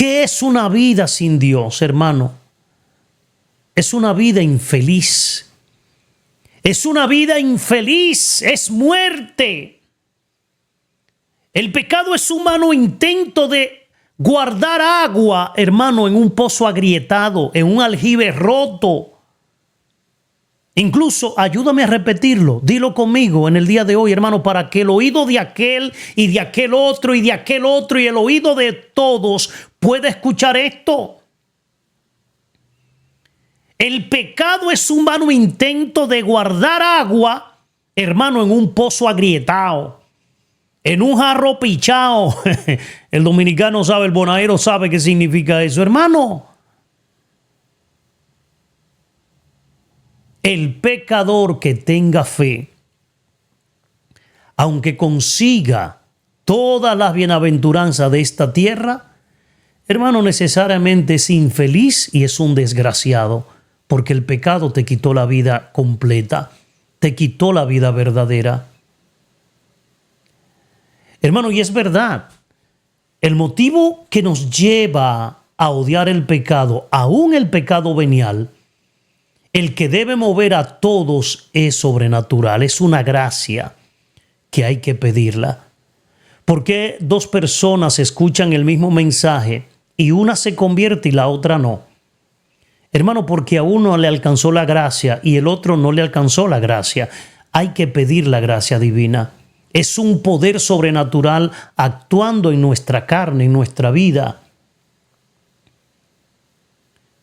¿Qué es una vida sin Dios, hermano? Es una vida infeliz. Es una vida infeliz, es muerte. El pecado es un humano intento de guardar agua, hermano, en un pozo agrietado, en un aljibe roto. Incluso, ayúdame a repetirlo, dilo conmigo en el día de hoy, hermano, para que el oído de aquel y de aquel otro y de aquel otro y el oído de todos pueda escuchar esto. El pecado es un vano intento de guardar agua, hermano, en un pozo agrietado, en un jarro pichado. El dominicano sabe, el bonaero sabe qué significa eso, hermano. El pecador que tenga fe, aunque consiga todas las bienaventuranzas de esta tierra, hermano, necesariamente es infeliz y es un desgraciado, porque el pecado te quitó la vida completa, te quitó la vida verdadera. Hermano, y es verdad, el motivo que nos lleva a odiar el pecado, aún el pecado venial, el que debe mover a todos es sobrenatural, es una gracia que hay que pedirla. ¿Por qué dos personas escuchan el mismo mensaje y una se convierte y la otra no? Hermano, porque a uno le alcanzó la gracia y el otro no le alcanzó la gracia. Hay que pedir la gracia divina. Es un poder sobrenatural actuando en nuestra carne, en nuestra vida.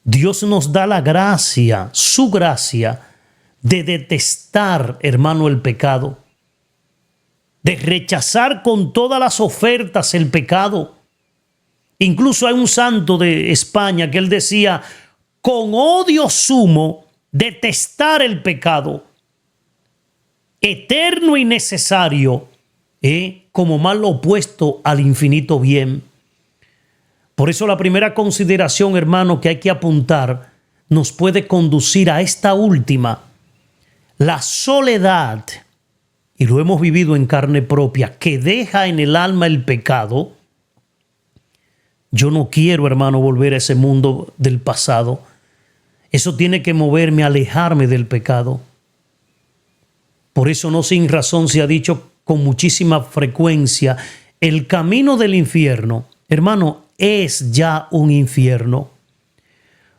Dios nos da la gracia, su gracia, de detestar, hermano, el pecado, de rechazar con todas las ofertas el pecado. Incluso hay un santo de España que él decía, con odio sumo, detestar el pecado, eterno y necesario, como mal opuesto al infinito bien. Por eso la primera consideración, hermano, que hay que apuntar nos puede conducir a esta última. La soledad, y lo hemos vivido en carne propia, que deja en el alma el pecado. Yo no quiero, hermano, volver a ese mundo del pasado. Eso tiene que moverme a alejarme del pecado. Por eso no sin razón se ha dicho con muchísima frecuencia, el camino del infierno, hermano, es ya un infierno.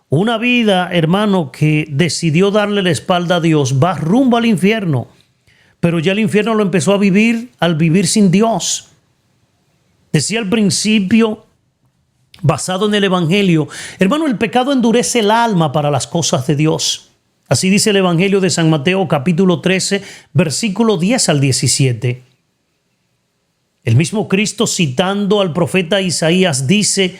Una vida, hermano, que decidió darle la espalda a Dios va rumbo al infierno, pero ya el infierno lo empezó a vivir al vivir sin Dios. Decía al principio, basado en el Evangelio, hermano, el pecado endurece el alma para las cosas de Dios. Así dice el Evangelio de San Mateo, capítulo 13, versículo 10 al 17. El mismo Cristo, citando al profeta Isaías, dice,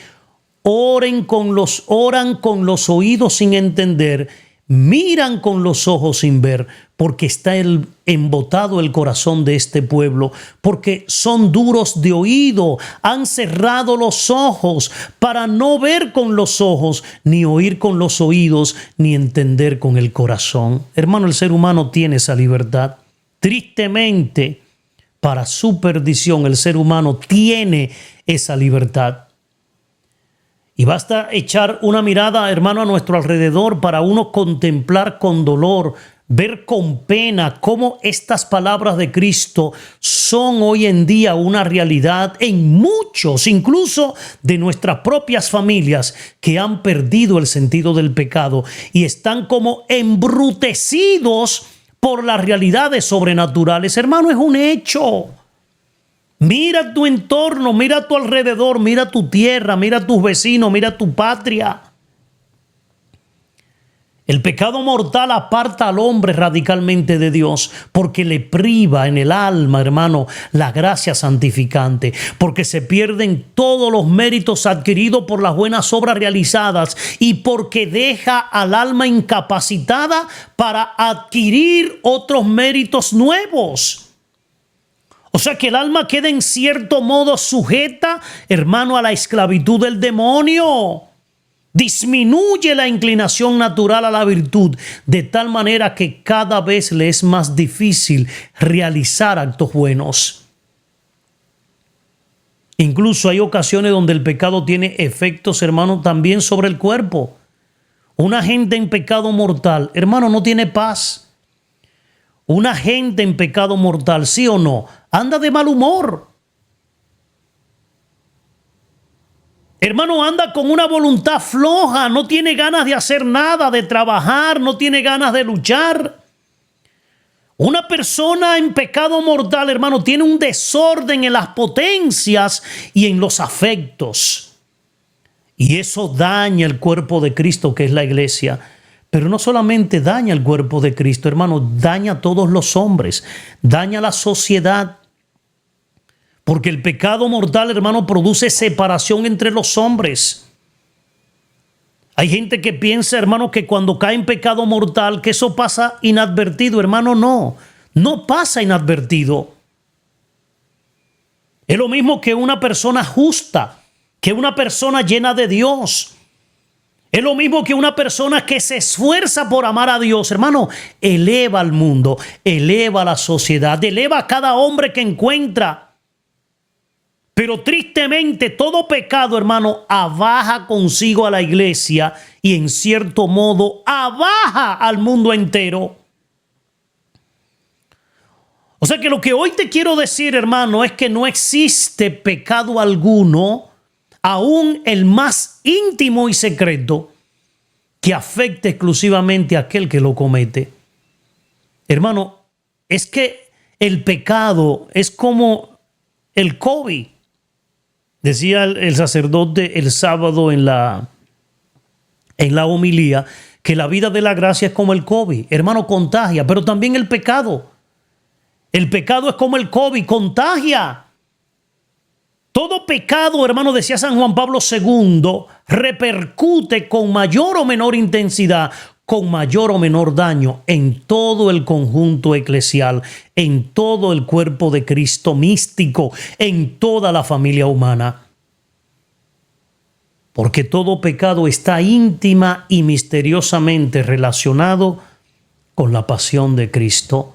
oran con los oídos sin entender, miran con los ojos sin ver, porque está embotado el corazón de este pueblo, porque son duros de oído, han cerrado los ojos para no ver con los ojos, ni oír con los oídos, ni entender con el corazón. Hermano, el ser humano tiene esa libertad. Tristemente, para su perdición, el ser humano tiene esa libertad. Y basta echar una mirada, hermano, a nuestro alrededor para uno contemplar con dolor, ver con pena cómo estas palabras de Cristo son hoy en día una realidad en muchos, incluso de nuestras propias familias, que han perdido el sentido del pecado y están como embrutecidos por las realidades sobrenaturales. Hermano, es un hecho. Mira tu entorno, mira tu alrededor, mira tu tierra, mira tus vecinos, mira tu patria. El pecado mortal aparta al hombre radicalmente de Dios porque le priva en el alma, hermano, la gracia santificante, porque se pierden todos los méritos adquiridos por las buenas obras realizadas y porque deja al alma incapacitada para adquirir otros méritos nuevos. O sea que el alma queda en cierto modo sujeta, hermano, a la esclavitud del demonio. Disminuye la inclinación natural a la virtud, de tal manera que cada vez le es más difícil realizar actos buenos. Incluso hay ocasiones donde el pecado tiene efectos, hermano, también sobre el cuerpo. Una gente en pecado mortal, hermano, no tiene paz. Una gente en pecado mortal, ¿sí o no?, anda de mal humor. Hermano, anda con una voluntad floja, no tiene ganas de hacer nada, de trabajar, no tiene ganas de luchar. Una persona en pecado mortal, hermano, tiene un desorden en las potencias y en los afectos. Y eso daña el cuerpo de Cristo, que es la iglesia. Pero no solamente daña el cuerpo de Cristo, hermano, daña a todos los hombres, daña a la sociedad. Porque el pecado mortal, hermano, produce separación entre los hombres. Hay gente que piensa, hermano, que cuando cae en pecado mortal, que eso pasa inadvertido. Hermano, no pasa inadvertido. Es lo mismo que una persona justa, que una persona llena de Dios. Es lo mismo que una persona que se esfuerza por amar a Dios. Hermano, eleva al mundo, eleva a la sociedad, eleva a cada hombre que encuentra. Pero tristemente todo pecado, hermano, abaja consigo a la iglesia y en cierto modo abaja al mundo entero. O sea que lo que hoy te quiero decir, hermano, es que no existe pecado alguno, aún el más íntimo y secreto, que afecte exclusivamente a aquel que lo comete. Hermano, es que el pecado es como el COVID. Decía el sacerdote el sábado en la homilía que la vida de la gracia es como el COVID. Hermano, contagia, pero también el pecado. El pecado es como el COVID, contagia. Todo pecado, hermano, decía San Juan Pablo II, repercute con mayor o menor intensidad, con mayor o menor daño en todo el conjunto eclesial, en todo el cuerpo de Cristo místico, en toda la familia humana. Porque todo pecado está íntima y misteriosamente relacionado con la pasión de Cristo.